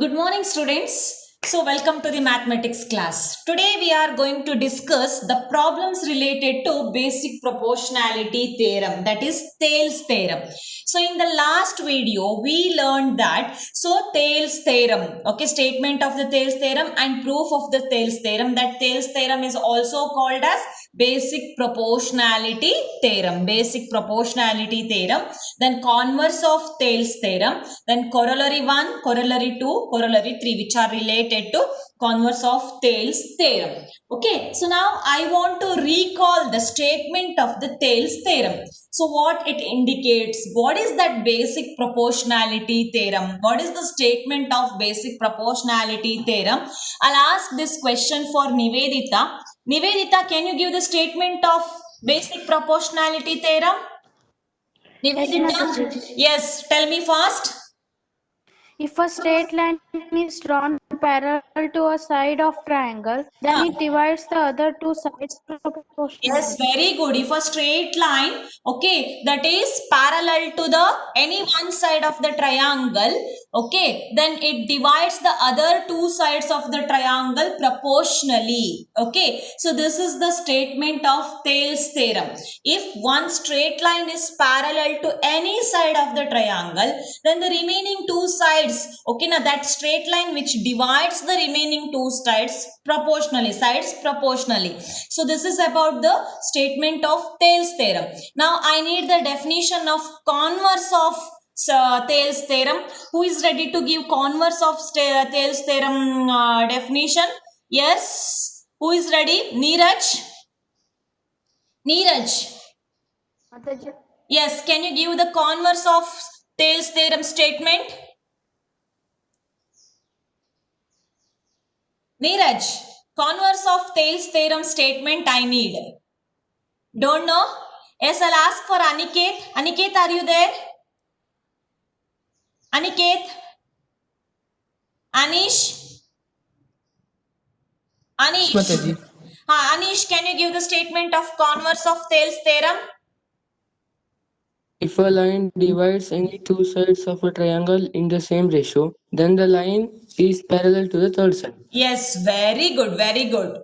Good morning, students. So, welcome to the mathematics class. Today, we are going to discuss the problems related to basic proportionality theorem, that is Thales theorem. So, in the last video, we learned that Thales theorem, okay, statement of the Thales theorem and proof of the Thales theorem. That Thales theorem is also called as basic proportionality theorem. Basic proportionality theorem. Then converse of Thales theorem. Then corollary 1, corollary 2, corollary 3, which are related to converse of Thales theorem. Okay, so now I want to recall the statement of the Thales theorem. So what it indicates, what is that basic proportionality theorem? What is the statement of basic proportionality theorem? I'll ask this question for Nivedita. Nivedita, can you give the statement of basic proportionality theorem? Yes, Nivedita? Mataji. Yes, tell me fast. If a straight line is drawn parallel to a side of triangle, then it divides the other two sides Yes, proportionally. very good. If a straight line, okay, that is parallel to the any one side of the triangle, okay, then it divides the other two sides of the triangle proportionally. Okay, so this is the statement of Thales theorem. If one straight line is parallel to any side of the triangle, then the remaining two sides, okay, now that straight line which divides the remaining two sides proportionally. So this is about the statement of Thales theorem. Now I need the definition of converse of Thales theorem. Who is ready to give converse of Thales theorem definition? Yes. Who is ready? Neeraj? Neeraj? Mataji. Yes. Can you give the converse of Thales theorem statement? Neeraj, converse of Thales theorem statement I need. Don't know? Yes, I'll ask for Aniket. Aniket, are you there? Aniket? Anish? Anish? Mataji. Anish, can you give the statement of converse of Thales theorem? If a line divides any two sides of a triangle in the same ratio, then the line is parallel to the third side. Yes, very good, very good.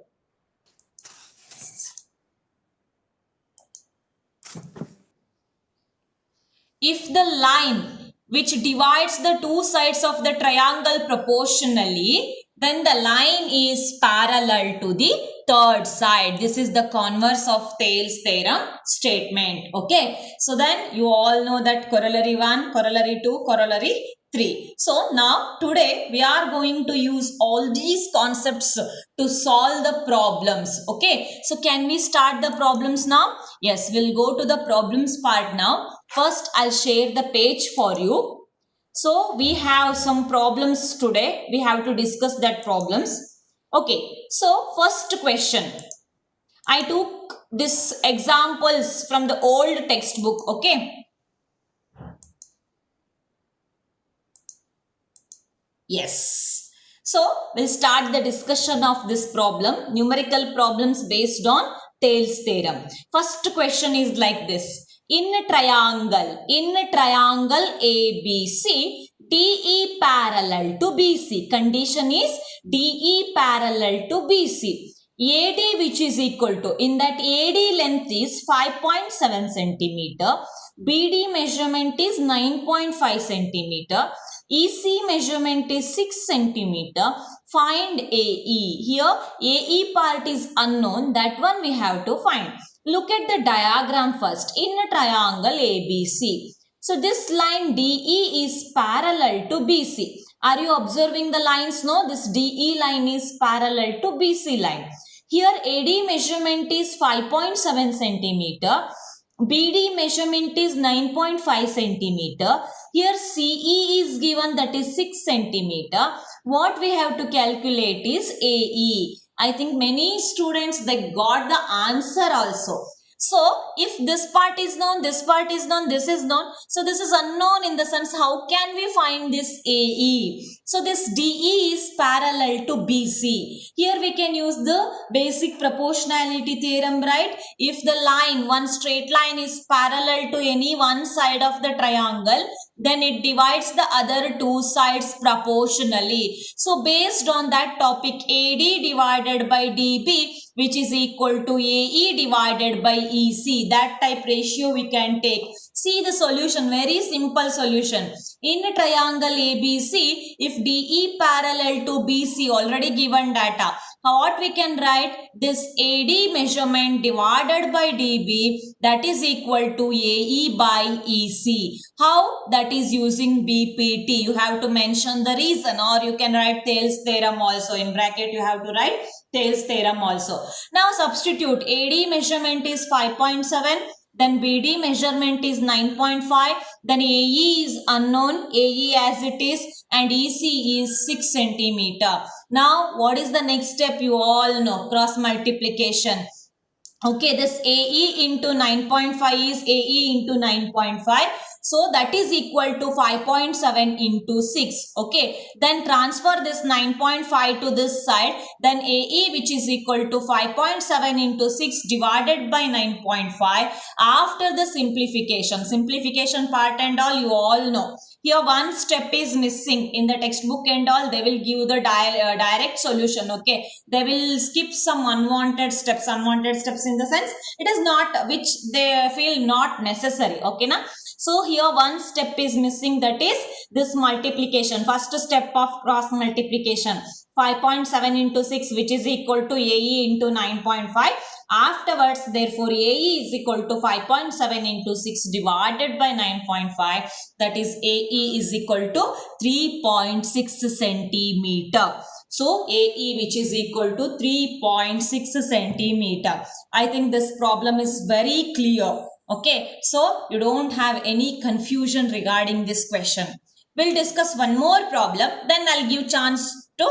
If the line which divides the two sides of the triangle proportionally, then the line is parallel to the third side. This is the converse of Thales theorem statement. Okay. So then you all know that corollary 1, corollary 2, corollary 3. So now today we are going to use all these concepts to solve the problems. Okay. So can we start the problems now? Yes, we'll go to the problems part now. First, I'll share the page for you. So we have some problems today. We have to discuss that problems. Okay. So first question. I took this examples from the old textbook. Okay. Yes. So we'll start the discussion of this problem. Numerical problems based on Thales theorem. First question is like this. In a triangle ABC, DE parallel to BC. Condition is DE parallel to BC. AD which is equal to, in that AD length is 5.7 centimeter. BD measurement is 9.5 centimeter. EC measurement is 6 centimeter. Find AE. Here AE part is unknown. That one we have to find. Look at the diagram first. In a triangle ABC. So this line DE is parallel to BC. Are you observing the lines? No, this DE line is parallel to BC line. Here AD measurement is 5.7 centimeter. BD measurement is 9.5 centimeter. Here CE is given, that is 6 centimeter. What we have to calculate is AE. I think many students, they got the answer also. So if this part is known, this part is known, this is known. So this is unknown in the sense how can we find this AE? So this DE is parallel to BC. Here we can use the basic proportionality theorem, right? If the line, one straight line is parallel to any one side of the triangle, then it divides the other two sides proportionally. So based on that topic, AD divided by DB, which is equal to AE divided by EC, that type ratio we can take. See the solution, very simple solution. In a triangle ABC, if DE parallel to BC, already given data, what we can write? This AD measurement divided by DB, that is equal to AE by EC. How? That is using BPT. You have to mention the reason, or you can write Thales theorem also. In bracket you have to write Thales theorem also. Now substitute. AD measurement is 5.7. Then BD measurement is 9.5. Then AE is unknown, AE as it is, and EC is 6 centimeter. Now what is the next step? You all know, cross multiplication. Okay, this AE into 9.5 is AE into 9.5. So that is equal to 5.7 into 6. Okay, then transfer this 9.5 to this side. Then AE, which is equal to 5.7 into 6 divided by 9.5. After the simplification part and all, you all know. Here one step is missing in the textbook and all. They will give the direct solution. Okay, they will skip some unwanted steps in the sense it is not, which they feel not necessary. Okay, na? So here one step is missing, that is this multiplication. First step of cross multiplication, 5.7 into 6, which is equal to AE into 9.5. Afterwards, therefore, AE is equal to 5.7 into 6 divided by 9.5. That is AE is equal to 3.6 centimeter. So AE, which is equal to 3.6 centimeter. I think this problem is very clear. Okay, so you don't have any confusion regarding this question. We'll discuss one more problem, then I'll give chance to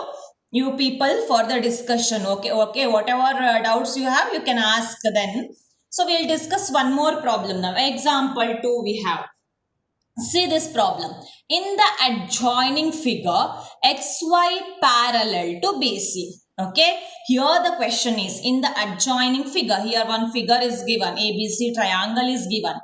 you people for the discussion. Okay, whatever doubts you have, you can ask then. So we'll discuss one more problem now. Example 2 we have. See this problem. In the adjoining figure, XY parallel to BC. Okay, here the question is in the adjoining figure. Here one figure is given, ABC triangle is given.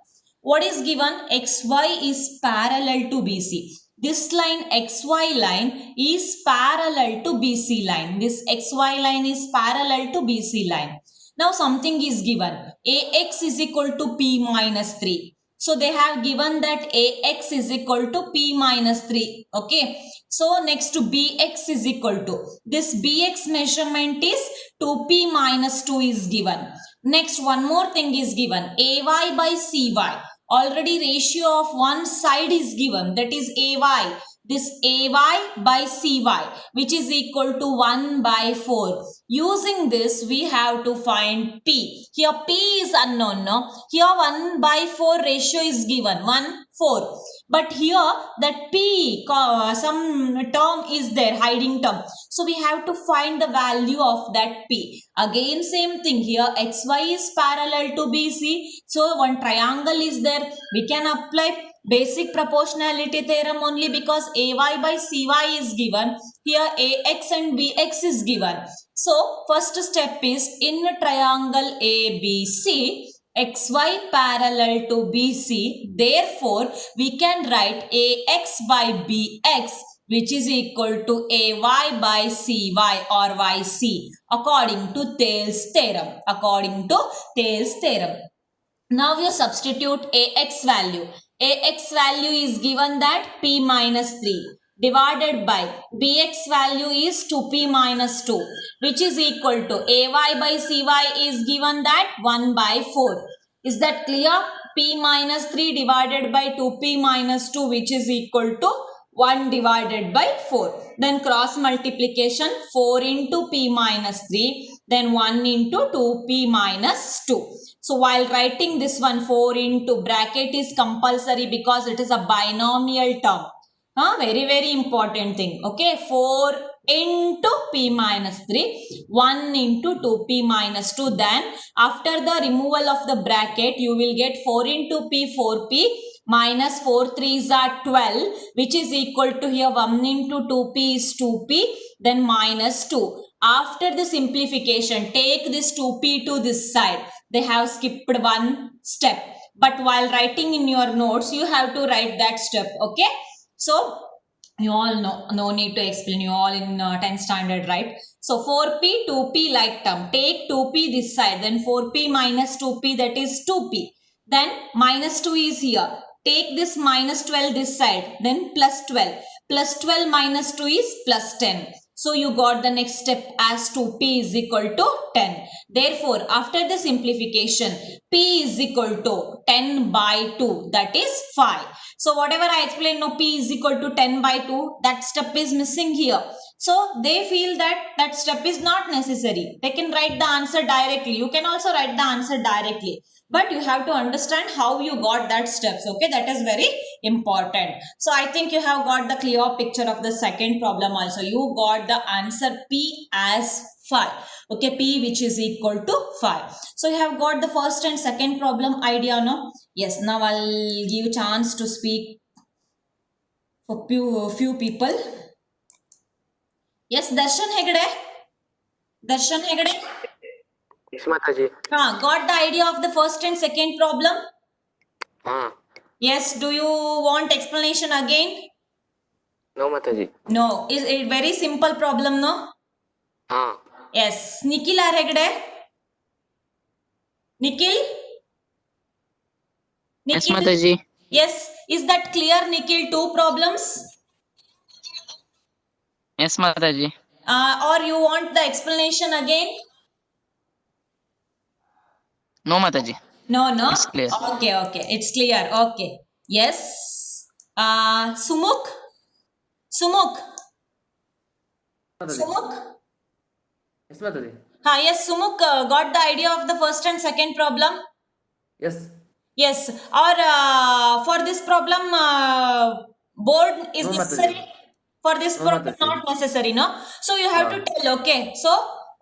What is given? XY is parallel to BC. This line XY line is parallel to BC line. This XY line is parallel to BC line. Now something is given. AX is equal to P minus 3. So they have given that AX is equal to P minus 3. Okay. So next to BX is equal to, this BX measurement is 2P minus 2 is given. Next one more thing is given, AY by CY. Already ratio of one side is given, that is AY. This AY by CY, which is equal to 1 by 4. Using this, we have to find P. Here P is unknown, no? Here 1 by 4 ratio is given, 1, 4. But here that P, some term is there, hiding term. So we have to find the value of that P. Again same thing here, XY is parallel to BC. So one triangle is there. We can apply basic proportionality theorem only because AY by CY is given. Here AX and BX is given. So first step is in a triangle ABC, XY parallel to BC. Therefore, we can write AX by BX, which is equal to AY by CY or YC according to Thales theorem. Now you substitute AX value. AX value is given that P minus 3 divided by BX value is 2P minus 2, which is equal to AY by CY is given that 1 by 4. Is that clear? P minus 3 divided by 2P minus 2, which is equal to 1 divided by 4. Then cross multiplication, 4 into P minus 3, then 1 into 2P minus 2. So while writing this one, 4 into bracket is compulsory because it is a binomial term. Very important thing. Okay, 4 into p minus 3, 1 into 2p minus 2. Then after the removal of the bracket, you will get 4 into p, 4p minus 4 3s are 12, which is equal to here 1 into 2p is 2p, then minus 2. After the simplification, take this 2p to this side. They have skipped one step. But while writing in your notes, you have to write that step. Okay. So, you all know, no need to explain. You all in 10th standard, right? So, 4p, 2p like term. Take 2p this side. Then 4p minus 2p, that is 2p. Then minus 2 is here. Take this minus 12 this side. Then plus 12. Plus 12 minus 2 is plus 10. So you got the next step as 2p is equal to 10. Therefore, after the simplification, p is equal to 10 by 2, that is 5. So whatever I explained, no, p is equal to 10 by 2, that step is missing here. So they feel that that step is not necessary. They can write the answer directly. You can also write the answer directly. But you have to understand how you got that steps. Okay, that is very important. So I think you have got the clear picture of the second problem also. You got the answer p as 5. Okay, p which is equal to 5. So you have got the first and second problem idea, no? Yes, now I'll give chance to speak for few people. Yes, Darshan Hegde. Darshan Hegde. Yes, Mataji. Got the idea of the first and second problem? Yes, do you want explanation again? No, Mataji. No, is it very simple problem, no? Yes, Nikhil Hegde. Nikhil? Yes, Nikhil? Mataji. Yes, is that clear, Nikhil? Two problems? Yes, Mataji. Or you want the explanation again? No, Mataji. No, no. It's clear. Okay, okay. It's clear. Okay. Yes. Sumuk? Sumuk? Sumuk? Yes, Mataji. Yes, Sumuk got the idea of the first and second problem? Yes. Yes. Or for this problem, board is No, necessary? Mataji. For this No, problem, Mataji. not necessary, no? So you have to tell, okay. So,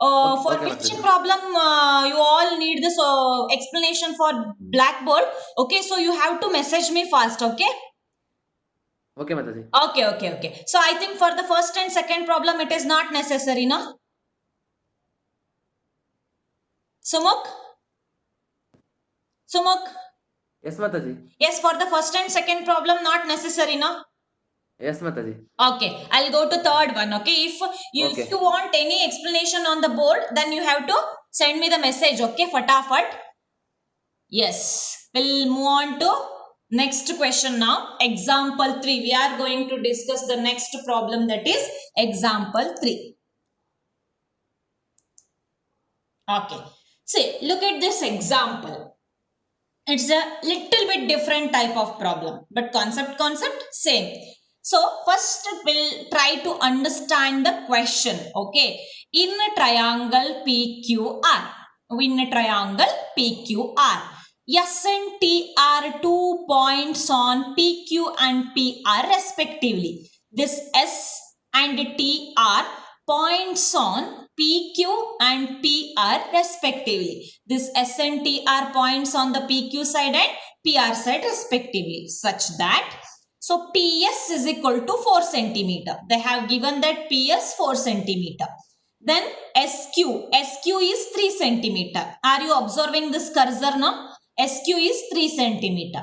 for Okay, which Mataji. problem you all need this explanation for blackboard? Okay, so you have to message me first, okay? Okay, Mataji. Okay, okay, okay. So I think for the first and second problem, it is not necessary, no? Sumuk? Sumuk? Yes, Mataji. Yes, for the first and second problem, not necessary, no? Yes, Mataji. Okay, I'll go to third one, okay? If you want any explanation on the board, then you have to send me the message, okay? Fatafat. Yes, we'll move on to next question now. Example 3. We are going to discuss the next problem, that is example 3. Okay, see, look at this example. It's a little bit different type of problem, but concept same. So first we'll try to understand the question, okay? In a triangle PQR, S and T are 2 points on PQ and PR respectively. This S and T are points on PQ and PR respectively. This S and T are points on the PQ side and PR side respectively, such that so PS is equal to 4 centimeter. They have given that PS 4 centimeter. Then SQ is 3 centimeter. Are you observing this cursor now? SQ is 3 centimeter.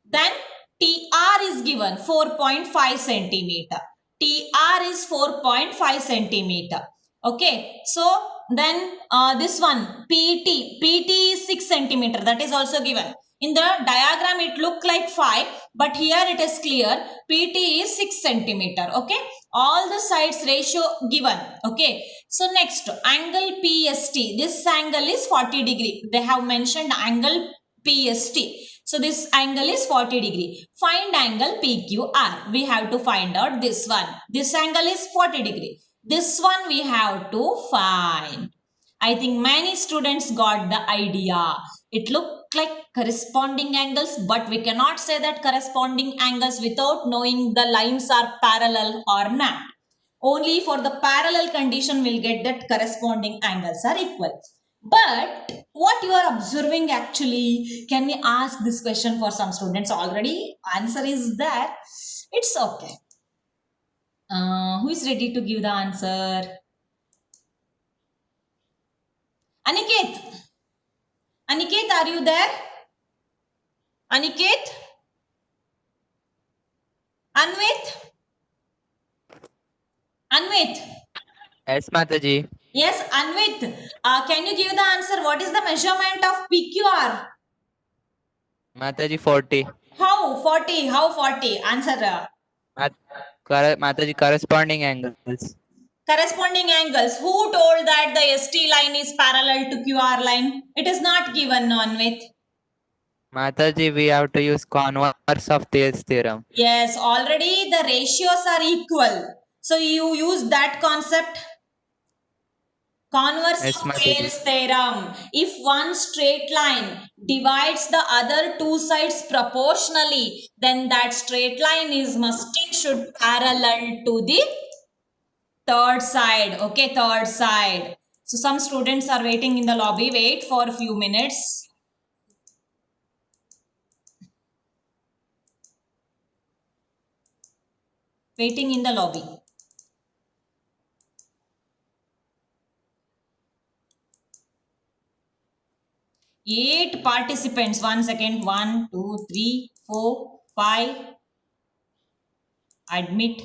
Then TR is given 4.5 centimeter. TR is 4.5 centimeter. Okay, so then this one PT is 6 centimeter. That is also given. In the diagram it look like 5, but here it is clear PT is 6 centimeter. Okay, all the sides ratio given. Okay, so next angle PST. This angle is 40 degree. They have mentioned angle PST. So this angle is 40 degree. Find angle PQR. We have to find out this one. This angle is 40 degree. This one we have to find. I think many students got the idea. It looked like corresponding angles, but we cannot say that corresponding angles without knowing the lines are parallel or not. Only for the parallel condition we'll get that corresponding angles are equal. But what you are observing actually, can we ask this question for some students already? Answer is there. It's okay. Who is ready to give the answer? Aniket. Aniket, are you there? Aniket? Anvit? Anvit? Yes, Mataji. Yes, Anvit. Can you give the answer? What is the measurement of PQR? Mataji 40. How 40? How 40? Answer. Mataji corresponding angles. Corresponding angles. Who told that the ST line is parallel to QR line? It is not given, Anvit. Mataji, we have to use converse of Thales theorem. Yes, already the ratios are equal. So you use that concept. Converse Yes, of Mataji. Thales theorem. If one straight line divides the other two sides proportionally, then that straight line should parallel to the third side. Okay, third side. So some students are waiting in the lobby. Wait for a few minutes. Waiting in the lobby. Eight participants. 1 second. 1, 2, 3, 4, 5. Admit.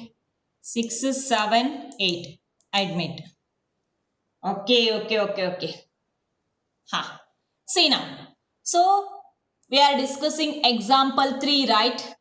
6, 7, 8. Admit. Okay. Ha. See now. So we are discussing example 3, right?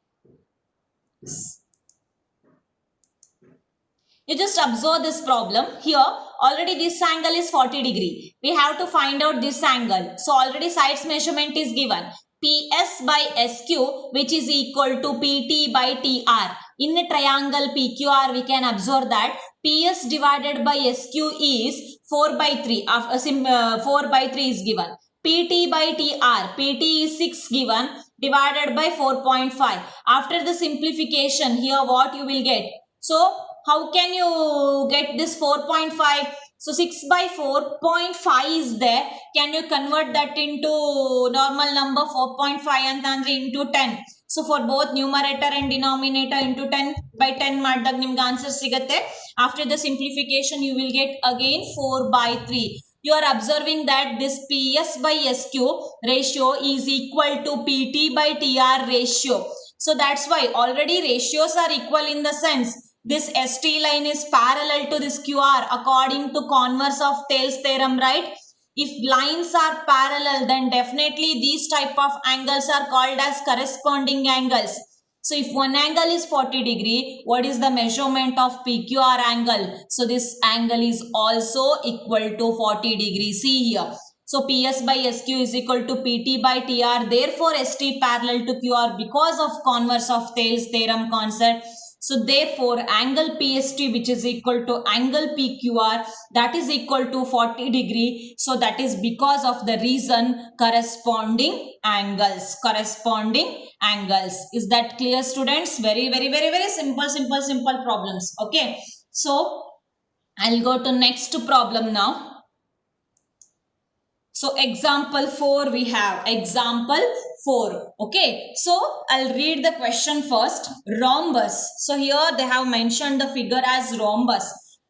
You just observe this problem. Here, already this angle is 40 degree. We have to find out this angle. So, already sides measurement is given. PS by SQ, which is equal to PT by TR. In a triangle PQR, we can observe that PS divided by SQ is 4 by 3. 4 by 3 is given. PT by TR, PT is 6 given, divided by 4.5. After the simplification, here what you will get? So, how can you get this 4.5? So 6 by 4.5 is there. Can you convert that into normal number 4.5 and into 10? So for both numerator and denominator into 10 by 10 ಮಾಡಿದಾಗ ನಿಮಗೆ answer ಸಿಗುತ್ತೆ. After the simplification you will get again 4 by 3. You are observing that this PS by SQ ratio is equal to PT by TR ratio. So that's why already ratios are equal in the sense this ST line is parallel to this QR according to converse of Thales theorem, right? If lines are parallel, then definitely these type of angles are called as corresponding angles. So if one angle is 40 degree, what is the measurement of PQR angle? So this angle is also equal to 40 degree. See here. So PS by SQ is equal to PT by TR. Therefore, ST parallel to QR because of converse of Thales theorem concept. So therefore, angle PST which is equal to angle PQR, that is equal to 40 degree. So that is because of the reason corresponding angles. Is that clear, students? Very simple problems. Okay. So I'll go to next problem now. So example 4 we have. Example 4. Okay. So I'll read the question first. Rhombus. So here they have mentioned the figure as rhombus.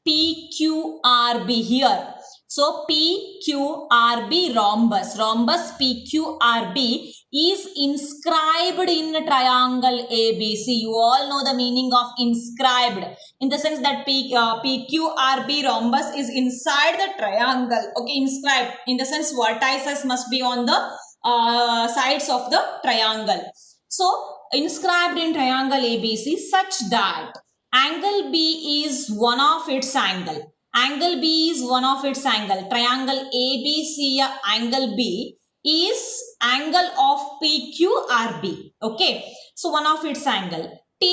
PQRB here. So PQRB rhombus. Rhombus PQRB is inscribed in triangle ABC. You all know the meaning of inscribed. In the sense that PQRB rhombus is inside the triangle. Okay, inscribed. In the sense vertices must be on the sides of the triangle. So inscribed in triangle ABC such that angle B is one of its angle. Angle B is one of its angle. Triangle ABC angle B is angle of PQRB. Okay. So one of its angle. T,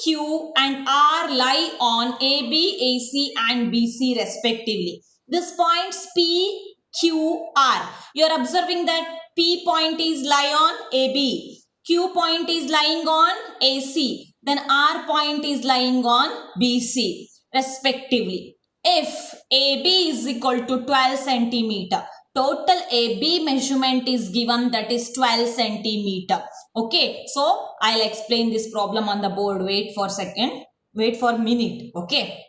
Q and R lie on AB, AC and BC respectively. This points P, Q, R. You are observing that P point is lie on AB. Q point is lying on AC. Then R point is lying on BC. respectively. If AB is equal to 12 centimeter, total AB measurement is given, that is 12 centimeter. Okay, so I'll explain this problem on the board. Wait for a second. Wait for a minute. Okay.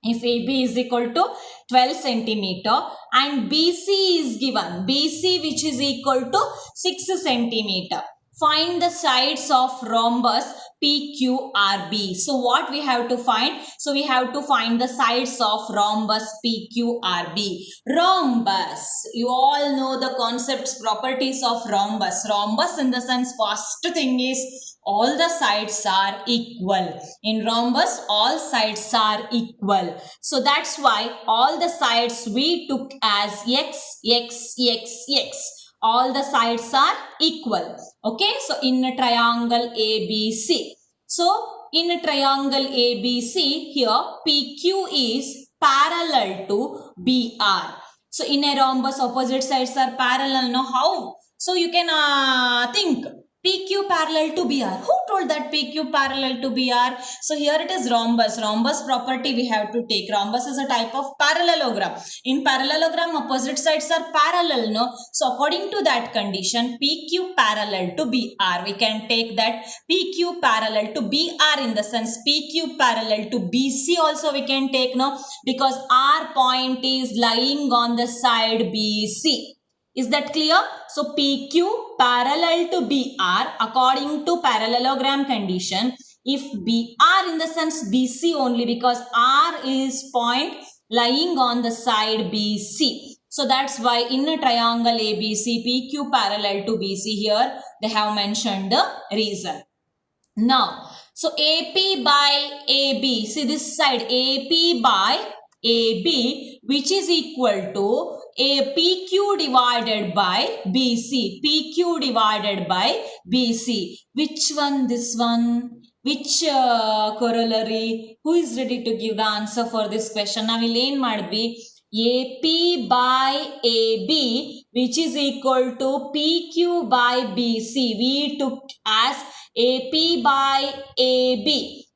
If AB is equal to 12 centimeter and BC is given, BC which is equal to 6 centimeter. Find the sides of rhombus PQRB. So what we have to find? So we have to find the sides of rhombus PQRB. Rhombus. You all know the concepts, properties of rhombus. Rhombus in the sense, first thing is all the sides are equal. In rhombus, all sides are equal. So that's why all the sides we took as x, x, x, x. All the sides are equal. Okay, so in a triangle ABC. So in a triangle ABC, here PQ is parallel to BR. So in a rhombus, opposite sides are parallel. Now how? So you can think PQ parallel to BR. Who told that PQ parallel to BR? So here it is rhombus. Rhombus property we have to take. Rhombus is a type of parallelogram. In parallelogram, opposite sides are parallel, no? So according to that condition, PQ parallel to BR, we can take that PQ parallel to BR in the sense PQ parallel to BC also we can take, no? Because R point is lying on the side BC. Is that clear? So PQ parallel to BR according to parallelogram condition. If BR in the sense BC only, because R is point lying on the side BC. So that's why in a triangle ABC, PQ parallel to BC, here they have mentioned the reason. Now, so AP by AB, see this side AP by AB, which is equal to a PQ divided by BC. PQ divided by BC. Which one? This one? Which corollary? Who is ready to give the answer for this question? Now we'll ಏನು ಮಾಡಿದ್ವಿ? AP by AB, which is equal to PQ by BC. We took as AP by AB.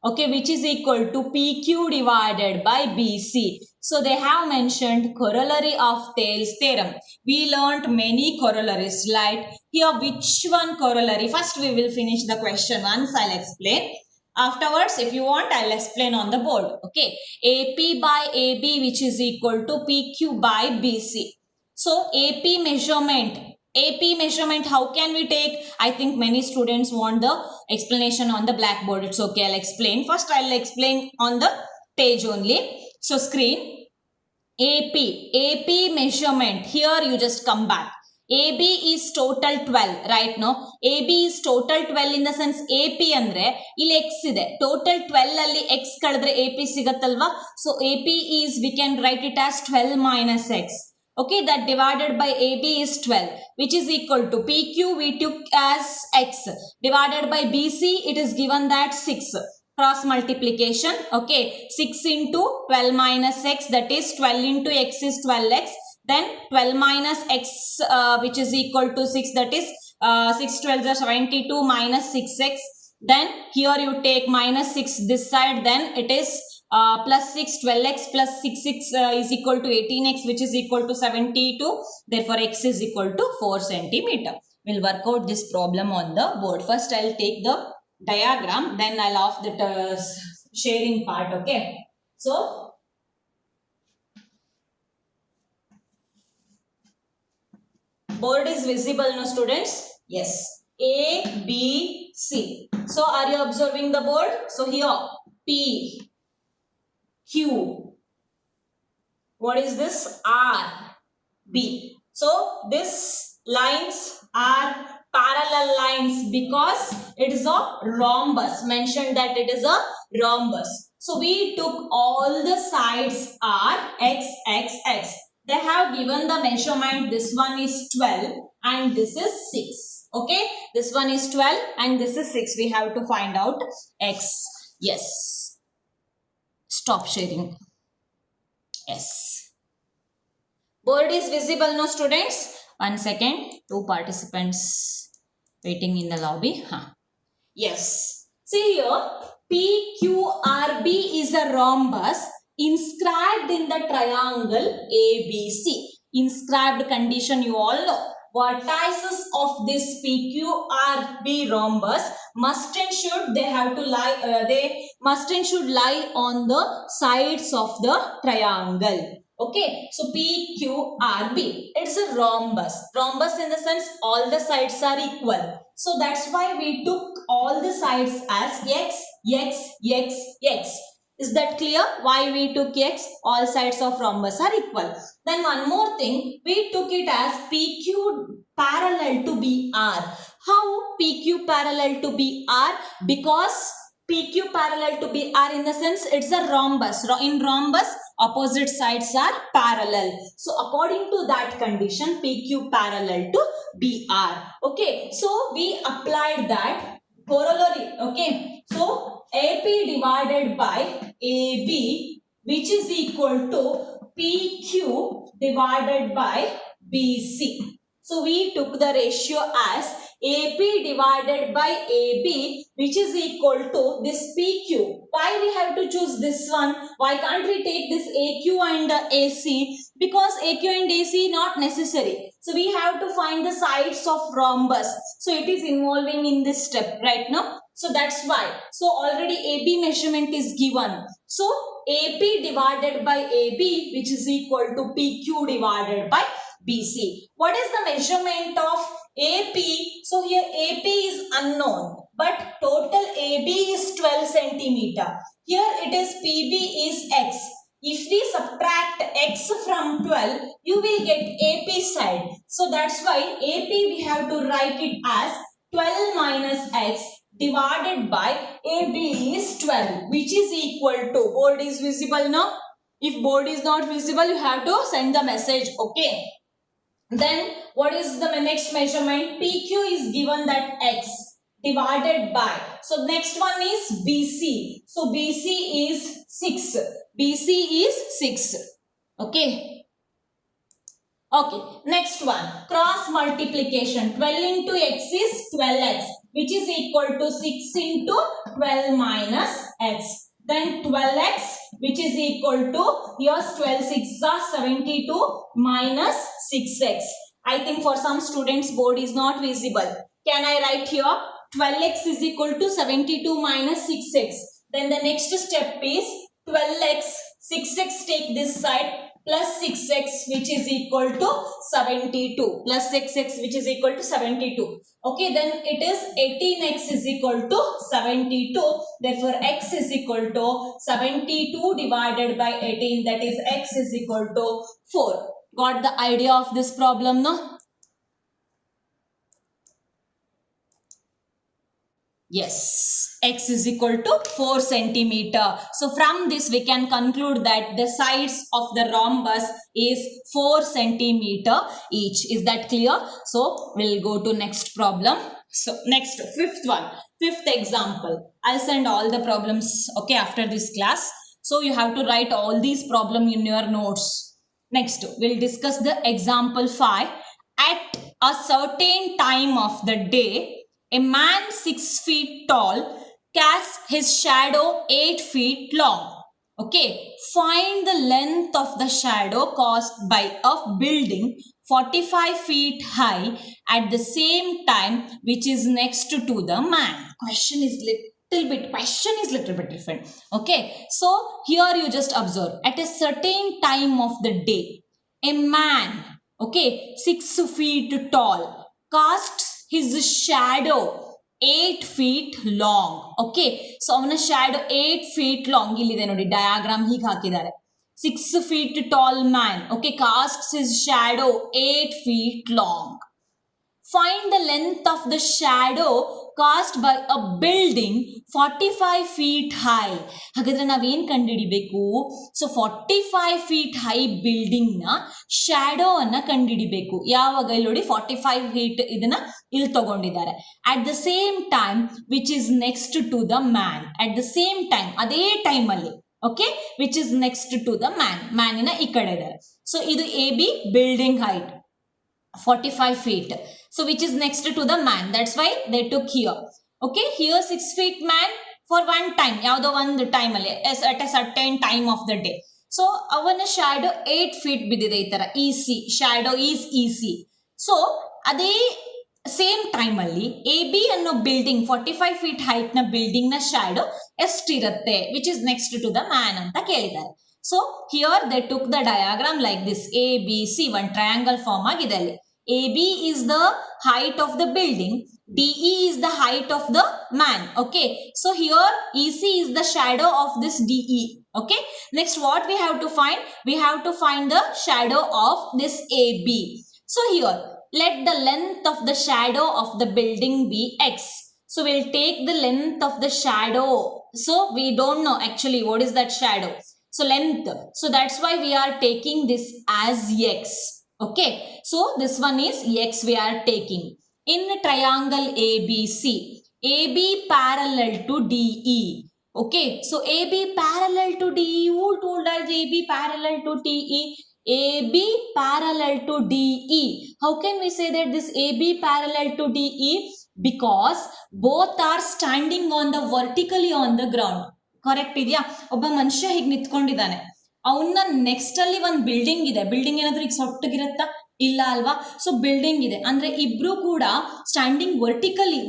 Okay, which is equal to PQ divided by BC. So they have mentioned corollary of Thales theorem. We learnt many corollaries, right? Here, which one corollary? First, we will finish the question once. I'll explain. Afterwards, if you want, I'll explain on the board. Okay, AP by AB, which is equal to PQ by BC. So AP measurement, how can we take? I think many students want the explanation on the blackboard. It's okay, I'll explain. First, I'll explain on the page only. So screen, AP measurement. Here you just come back. AB is total 12, right? No, AB is total 12 in the sense AP andre ಇಲ್ಲಿ x ಇದೆ. Total 12 ಅಲ್ಲಿ x ಕಳೆದ್ರೆ AP ಸಿಗತ್ತಲ್ವಾ? So AP is, we can write it as 12 minus x. Okay, that divided by AB is 12, which is equal to PQ we took as x divided by BC, it is given that 6. Cross multiplication. Okay, 6 into 12 minus x, that is 12 into x is 12x. Then 12 minus x which is equal to 6, that is 6 12 is 72 minus 6x. Then here you take minus 6 this side, then it is plus 6, 12x plus 6 is equal to 18x, which is equal to 72. Therefore, x is equal to 4 centimeter. We'll work out this problem on the board. First, I'll take the diagram, then I'll off the sharing part. Okay. So, board is visible, no students? Yes. A, B, C. So, are you observing the board? So, here P, Q. What is this? R, B. So, these lines are parallel lines because it is a rhombus. Mentioned that it is a rhombus. So, we took all the sides are x, x, x. They have given the measurement. This one is 12 and this is 6. Okay, this one is 12 and this is 6. We have to find out x. Yes. Stop sharing. Yes. Board is visible, no students? 1 second. 2 participants waiting in the lobby. Yes. See here, PQRB is a rhombus inscribed in the triangle ABC. Inscribed condition you all know. Vertices of this PQRB rhombus must and should lie on the sides of the triangle. Okay, so PQRB, it's a rhombus. Rhombus in the sense all the sides are equal. So that's why we took all the sides as X, X, X, X. Is that clear? Why we took X? All sides of rhombus are equal. Then one more thing, we took it as PQ parallel to BR. How PQ parallel to BR? Because PQ parallel to BR in the sense it's a rhombus. In rhombus, opposite sides are parallel. So according to that condition, PQ parallel to BR. Okay, so we applied that corollary. Okay, so AP divided by AB, which is equal to PQ divided by BC. So we took the ratio as AP divided by AB, which is equal to this PQ. Why we have to choose this one? Why can't we take this AQ and AC? Because AQ and AC not necessary. So we have to find the sides of rhombus. So it is involving in this step right now. So that's why. So already AB measurement is given. So AP divided by AB, which is equal to PQ divided by BC. What is the measurement of AP? So here AP is unknown, but total AB is 12 centimeter. Here it is PB is X. If we subtract X from 12, you will get AP side. So that's why AP we have to write it as 12 minus X divided by AB is 12, which is equal to, board is visible now? If board is not visible, you have to send the message, okay? Then what is the next measurement? PQ is given that X divided by. So next one is BC. So BC is 6. BC is 6. Okay. Okay. Next one. Cross multiplication. 12 into X is 12X, which is equal to 6 into 12 minus X. Then 12X, which is equal to, here's 12 6 are 72 minus 6X. I think for some students board is not visible. Can I write here? 12X is equal to 72 minus 6X. Then the next step is 12X, 6X take this side, plus 6X, which is equal to 72, plus 6X, which is equal to 72. Okay, then it is 18X is equal to 72. Therefore, X is equal to 72 divided by 18. That is, X is equal to 4. Got the idea of this problem, no? Yes, X is equal to 4 centimeter. So from this we can conclude that the sides of the rhombus is 4 centimeter each. Is that clear? So we'll go to next problem. So next, fifth example. I'll send all the problems, okay, after this class. So you have to write all these problems in your notes. Next, we'll discuss the example 5. At a certain time of the day, a man 6 feet tall casts his shadow 8 feet long. Okay, find the length of the shadow cast by a building 45 feet high at the same time which is next to the man. Question is little bit different. Okay, so here you just observe, at a certain time of the day, a man, okay, 6 feet tall, casts his shadow 8 feet long. Okay, so ಅವನ shadow 8 feet long ಇಲ್ಲಿದೆ ನೋಡಿ, diagram ಹೀಗೆ ಹಾಕಿದ್ದಾರೆ. 6 feet tall man, okay, casts his shadow 8 feet long. Find the length of the shadow cast by a building 45 feet high. ಹಾಗಾದ್ರೆ ನಾವೇನ್ ಕಂಡುಹಿಡಿಬೇಕು? So 45 feet high building ನ shadow ಅನ್ನ ಕಂಡುಹಿಡಿಬೇಕು. ಯಾವಾಗ? ಇಲ್ಲಿ ನೋಡಿ 45 feet ಇದನ್ನ ಇಲ್ಲಿ ತಗೊಂಡಿದ್ದಾರೆ. At the same time which is next to the man. At the same time, ಅದೇ ಟೈಮ್ ಅಲ್ಲಿ, okay, which is next to the man. ಮ್ಯಾನಿನ ಈ ಕಡೆ ಇದ್ದಾರೆ. ಸೊ ಇದು AB building height 45 feet. So which is next to the man. That's why they took here. Okay, here 6 feet man for one time. ಯಾವುದೋ ಒಂದು time ಅಲ್ಲಿ, at a certain time of the day. So ಅವನ shadow 8 feet ಬಿದ್ದಿದೆ ಈ ತರ E C shadow is E C. So ಅದೇ same time ಅಲ್ಲಿ A B ಅನ್ನೋ ಬಿಲ್ಡಿಂಗ್ 45 ಫೀಟ್ ಹೈಟ್ ನ ಬಿಲ್ಡಿಂಗ್ ನ ಶಾಡೋ ಎಷ್ಟಿರುತ್ತೆ which is next to the man ಅಂತ ಕೇಳಿದ್ದಾರೆ. So here they took the diagram like this. A B C one triangle form ಆಗಿದೆ ಅಲ್ಲಿ. A B is the height of the building, DE is the height of the man. Okay, so here EC is the shadow of this DE. Okay, next what we have to find? We have to find the shadow of this AB. So here let the length of the shadow of the building be X. So we'll take the length of the shadow. So we don't know actually what is that shadow. So length. So that's why we are taking this as X. Okay, so this one is X we are taking. In triangle ABC, AB parallel to DE. Okay, so AB parallel to DE. Who told us AB parallel to DE? AB parallel to DE. How can we say that this AB parallel to DE? Because both are standing on the vertically on the ground. Correct ಇದೆಯಾ? ಒಬ್ಬ ಮನುಷ್ಯ ಹೀಗೆ ನಿಂತ್ಕೊಂಡಿದ್ದಾನೆ, ಅವನ್ನ next ಅಲ್ಲಿ ಒಂದು building ಇದೆ. Building ಏನಾದ್ರೂ ಈಗ ಸೊಟ್ಟಗಿರತ್ತಾ? ಇಲ್ಲ ಅಲ್ವಾ? ಸೊ ಬಿಲ್ಡಿಂಗ್ ಇದೆ ಅಂದ್ರೆ ಇಬ್ರು ಕೂಡ standing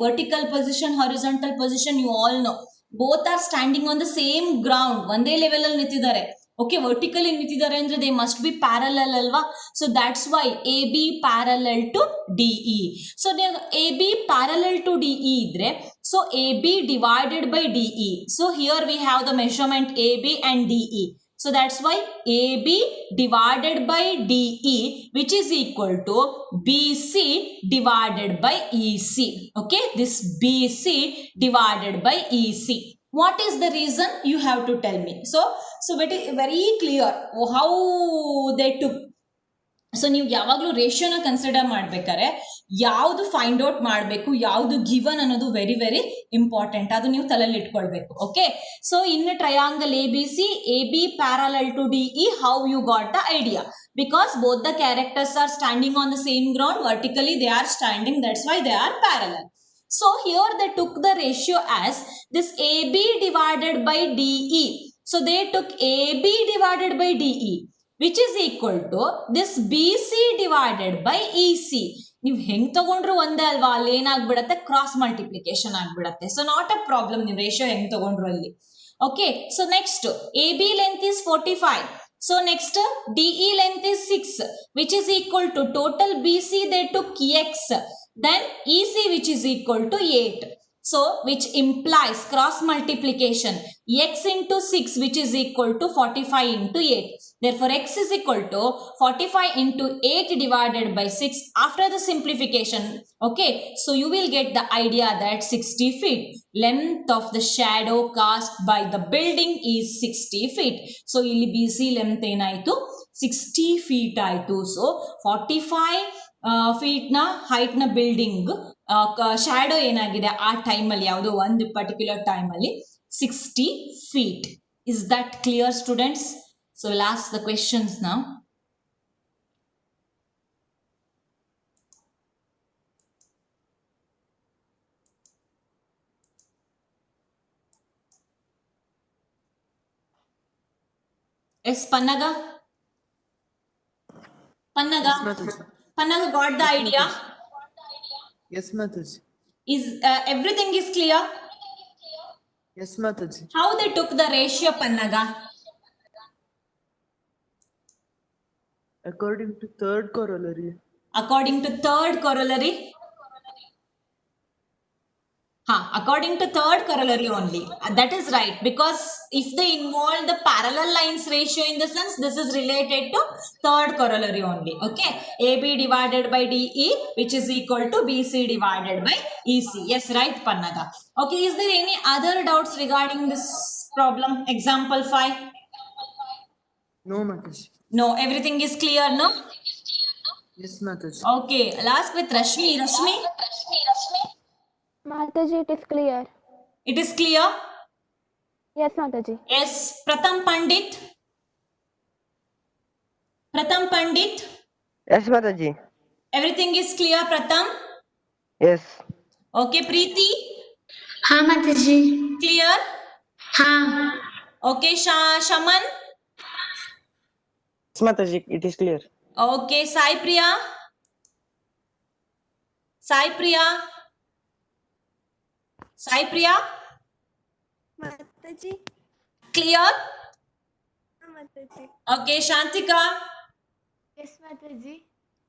vertical position, horizontal position, you all know both are standing on the same ground. ಒಂದೇ ಲೆವೆಲ್ ಅಲ್ಲಿ ನಿಂತಿದ್ದಾರೆ. ಓಕೆ, ವರ್ಟಿಕಲಿ ನಿಂತಿದ್ದಾರೆ ಅಂದ್ರೆ ದೇ ಮಸ್ಟ್ ಬಿ ಪ್ಯಾರಲಲ್ ಅಲ್ವಾ? So that's why A B parallel to D E. So A B parallel to D E ಇದ್ರೆ so A B divided by D E. So here we have the measurement A B and D E. So that's why AB divided by DE which is equal to BC divided by EC. Okay, this BC divided by EC. What is the reason? You have to tell me. So very clear how they took. So ನೀವು ಯಾವಾಗಲೂ ರೇಷಿಯೋನ consider ಮಾಡ್ಬೇಕಾದ್ರೆ ಯಾವುದು find out ಮಾಡಬೇಕು, ಯಾವುದು given ಅನ್ನೋದು very very important. ಅದು ನೀವು ತಲೆಯಲ್ಲಿ ಇಟ್ಕೊಳ್ಬೇಕು. Okay, so in triangle A B C, A B parallel to D E, how you got the idea? Because both the characters are standing on the same ground, vertically they are standing, that's why they are parallel. So here they took the ratio as this AB divided by DE. So they took AB divided by DE which is equal to this BC divided by EC. ನೀವು ಹೆಂಗ್ ತಗೊಂಡ್ರು ಒಂದೇ ಅಲ್ವಾ? ಅಲ್ಲಿ ಏನಾಗ್ಬಿಡತ್ತೆ, cross multiplication ಆಗ್ಬಿಡತ್ತೆ. So not a problem ನೀವು ratio ಹೆಂಗ್ ತಗೊಂಡ್ರು ಅಲ್ಲಿ. Okay, so next A B length is 45. So next DE length is 6 which is equal to total BC they took X, then EC which is equal to 8. So which implies cross multiplication X into 6 which is equal to 45 into 8. Therefore X is equal to 45 into 8 divided by 6 after the simplification. Okay, so you will get the idea that 60 feet. Length of the shadow cast by the building is 60 feet. So ಇಲ್ಲಿ BC length ಏನಾಯಿತು? 60 feet ಆಯಿತು. So 45 feet ನ height ನ building shadow ಏನಾಗಿದೆ ಆ ಟೈಮಲ್ಲಿ, ಯಾವುದೋ ಒಂದು ಪರ್ಟಿಕ್ಯುಲರ್ ಟೈಮಲ್ಲಿ 60 feet. Is that clear, students? So we'll ask the questions now. Yes, Pannaga? Pannaga? Pannaga got the idea? Yes, Mataji. Is everything is clear? Yes, Mataji. How they took the ratio, Pannaga? According to third corollary. According to third corollary? According to third corollary only. That is right, because if they involve the parallel lines ratio in the sense, this is related to third corollary only. Okay, AB divided by DE which is equal to BC divided by EC. Yes, right, Pannaga. Okay, is there any other doubts regarding this problem? Example 5. No, Mataji. No, everything is clear, no? Yes, Mataji. Okay, I'll ask with Rashmi. Rashmi? Mataji, it is clear. It is clear? Yes, Mataji. Yes, Pratham Pandit? Pratham Pandit? Yes, Mataji. Everything is clear, Pratham? Yes. Okay, Preeti? हाँ माताजी. Clear? हाँ. Okay, Shaman? Mataji, it is clear. Okay, Sai Priya. Sai Priya. Sai Priya. Mataji. Clear? Mataji. Okay, Shantika. Yes, Mataji.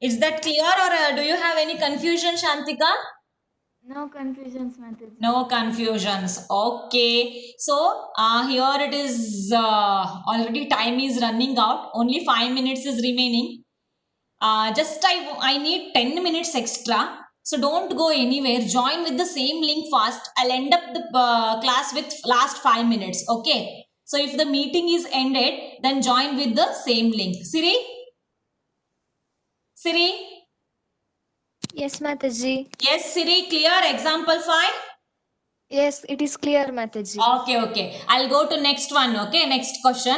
Is that clear or do you have any confusion, Shantika? No confusions, Mataji. No confusions. Okay. So here it is already time is running out. Only 5 minutes is remaining. I need 10 minutes extra. So don't go anywhere. Join with the same link fast. I'll end up the class with last 5 minutes. Okay. So if the meeting is ended, then join with the same link. Siri? Siri? Yes, Mataji. Yes, Siri, clear? Example 5? Yes, it is clear, Mataji. Okay. I'll go to next one. Okay, next question.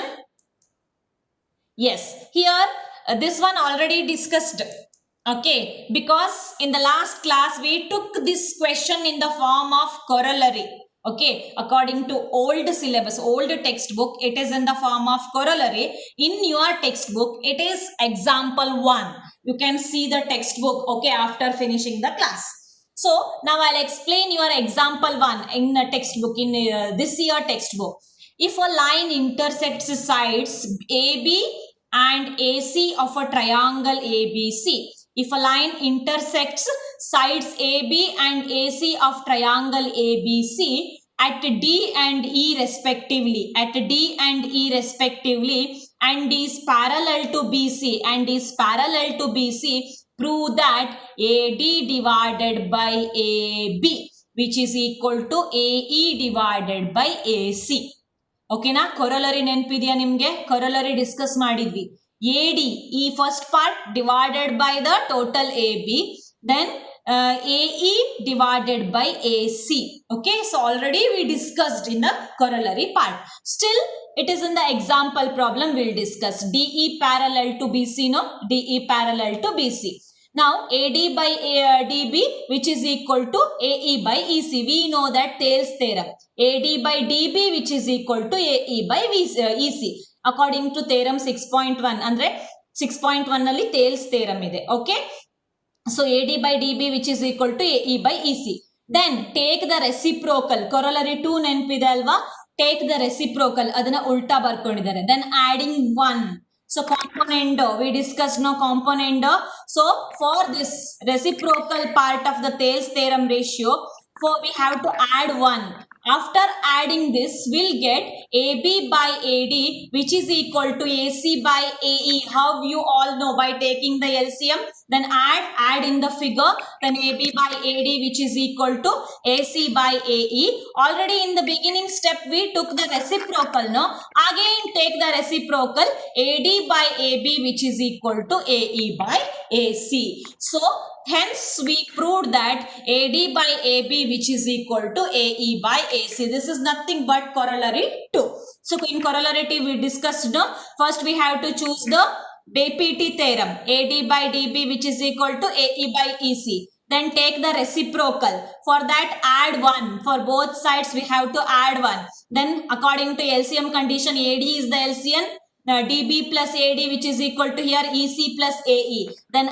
Yes, here this one already discussed. Okay, because in the last class we took this question in the form of corollary. Okay, according to old syllabus, old textbook, it is in the form of corollary. In your textbook, it is example 1. You can see the textbook, okay, after finishing the class. So, now I'll explain your example 1 in the textbook, in this year textbook. If a line intersects sides AB and AC of a triangle ABC. If a line intersects sides AB and AC of triangle ABC at D and E respectively, and is parallel to BC, prove that AD divided by AB, which is equal to AE divided by AC. ಓಕೆನಾ corollary ನೆನಪಿದೆಯಾ ನಿಮಗೆ corollary discuss ಮಾಡಿದ್ವಿ AD ಈ first part divided by the total AB then AE divided by AC. Okay, so already we discussed in the corollary part. Still it is in the example problem we'll discuss. DE parallel to BC, no? DE parallel to BC. Now AD by DB, which is equal to AE by EC. We know that Thales theorem. AD by DB, which is equal to AE by EC. According to theorem 6.1. Andre 6.1 ನಲ್ಲಿ Thales theorem ಇದೆ. Okay. So AD by DB, which is equal to AE by EC. Then take the reciprocal. Corollary 2 ನೆನಪಿದೆ ಅಲ್ವಾ? Take the reciprocal. ಅದನ್ನ ಉಲ್ಟಾ ಬರ್ಕೊಂಡಿದ್ದಾರೆ. Then adding 1. So componendo, we discussed now componendo. So for this reciprocal part of the Thales theorem ratio, we have to add 1. After adding this, we'll get AB by AD, which is equal to AC by AE. How you all know? By taking the LCM, then add in the figure, then AB by AD, which is equal to AC by AE. Already in the beginning step, we took the reciprocal, no? Again, take the reciprocal, AD by AB, which is equal to AE by AC. So, hence we proved that AD by AB, which is equal to AE by AC. This is nothing but corollary 2. So, in corollary 2, we discussed, no? First, we have to choose the BPT theorem, AD by DB, which is equal to AE by EC. Then take the reciprocal. For that, add 1. For both sides, we have to add 1. Then, according to LCM condition, AD is the LCM. DB plus AD, which is equal to here EC plus AE. Then